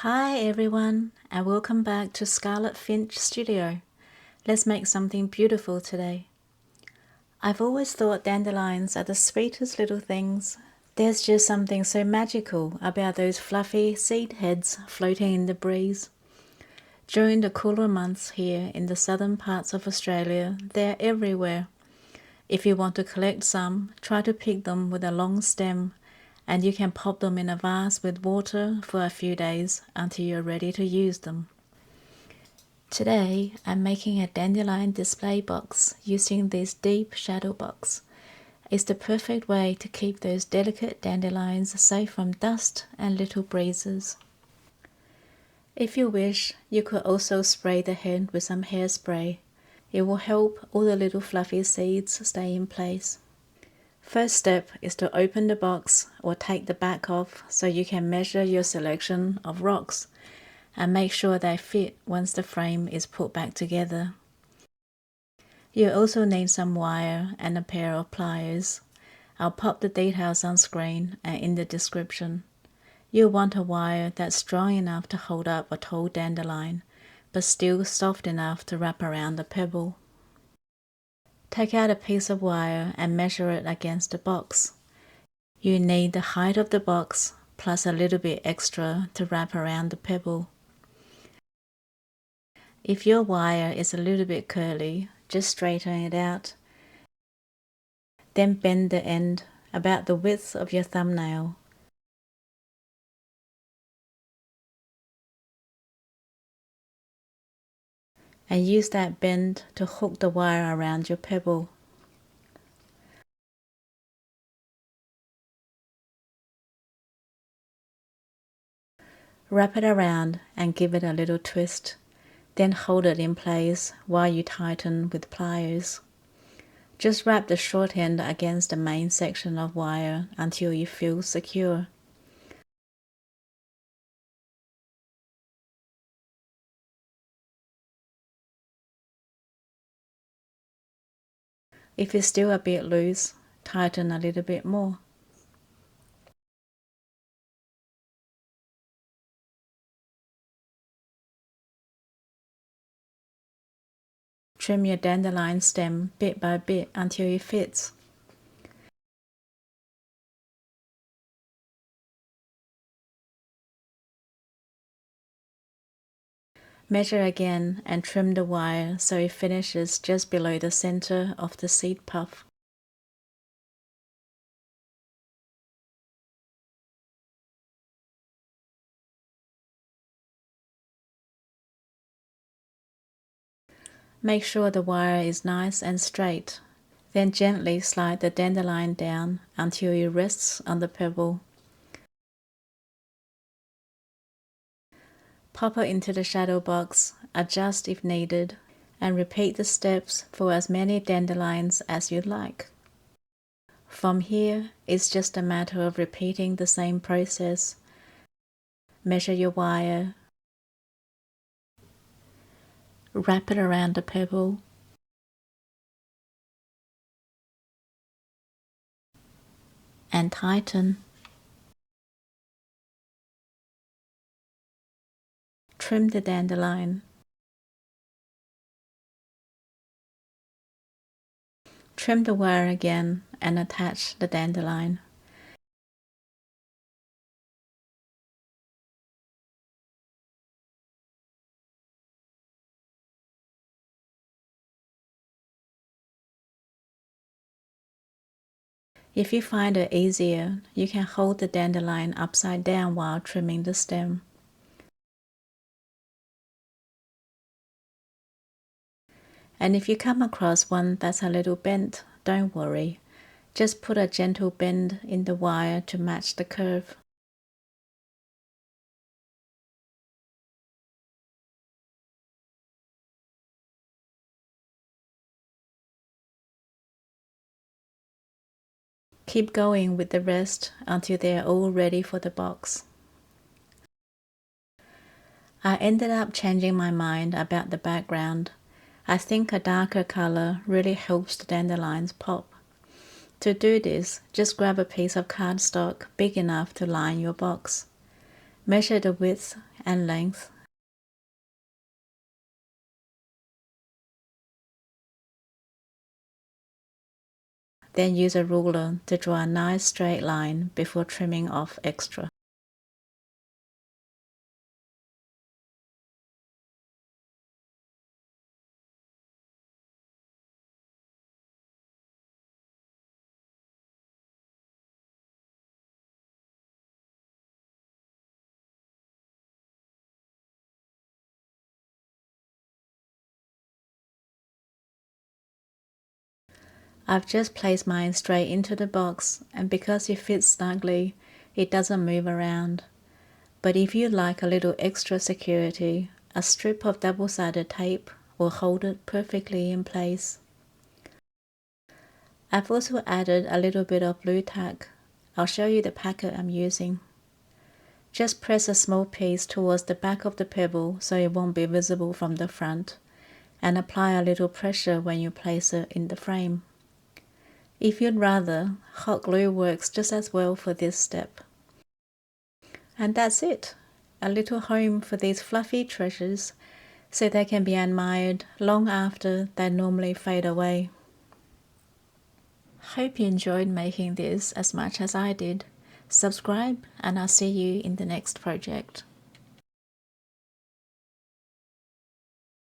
Hi everyone, and welcome back to Scarlet Finch Studio. Let's make something beautiful today. I've always thought dandelions are the sweetest little things. There's just something so magical about those fluffy seed heads floating in the breeze. During the cooler months here in the southern parts of Australia, they're everywhere. If you want to collect some, try to pick them with a long stem, and you can pop them in a vase with water for a few days until you're ready to use them. Today, I'm making a dandelion display box using this deep shadow box. It's the perfect way to keep those delicate dandelions safe from dust and little breezes. If you wish, you could also spray the head with some hairspray. It will help all the little fluffy seeds stay in place. First step is to open the box or take the back off so you can measure your selection of rocks and make sure they fit once the frame is put back together. You also need some wire and a pair of pliers. I'll pop the details on screen and in the description. You'll want a wire that's strong enough to hold up a tall dandelion, but still soft enough to wrap around the pebble. Take out a piece of wire and measure it against the box. You need the height of the box plus a little bit extra to wrap around the pebble. If your wire is a little bit curly, just straighten it out. Then bend the end about the width of your thumbnail. And use that bend to hook the wire around your pebble. Wrap it around and give it a little twist. Then hold it in place while you tighten with pliers. Just wrap the short end against the main section of wire until you feel secure. If it's still a bit loose, tighten a little bit more. Trim your dandelion stem bit by bit until it fits. Measure again and trim the wire so it finishes just below the center of the seed puff. Make sure the wire is nice and straight. Then gently slide the dandelion down until it rests on the pebble. Pop it into the shadow box, adjust if needed, and repeat the steps for as many dandelions as you'd like. From here, it's just a matter of repeating the same process. Measure your wire, wrap it around the pebble, and tighten. Trim the dandelion. Trim the wire again and attach the dandelion. If you find it easier, you can hold the dandelion upside down while trimming the stem. And if you come across one that's a little bent, don't worry. Just put a gentle bend in the wire to match the curve. Keep going with the rest until they are all ready for the box. I ended up changing my mind about the background. I think a darker color really helps the dandelions pop. To do this, just grab a piece of cardstock big enough to line your box. Measure the width and length. Then use a ruler to draw a nice straight line before trimming off extra. I've just placed mine straight into the box, and because it fits snugly, it doesn't move around. But if you like a little extra security, a strip of double-sided tape will hold it perfectly in place. I've also added a little bit of Blu-Tack. I'll show you the packet I'm using. Just press a small piece towards the back of the pebble so it won't be visible from the front, and apply a little pressure when you place it in the frame. If you'd rather, hot glue works just as well for this step. And that's it, a little home for these fluffy treasures so they can be admired long after they normally fade away. Hope you enjoyed making this as much as I did. Subscribe and I'll see you in the next project.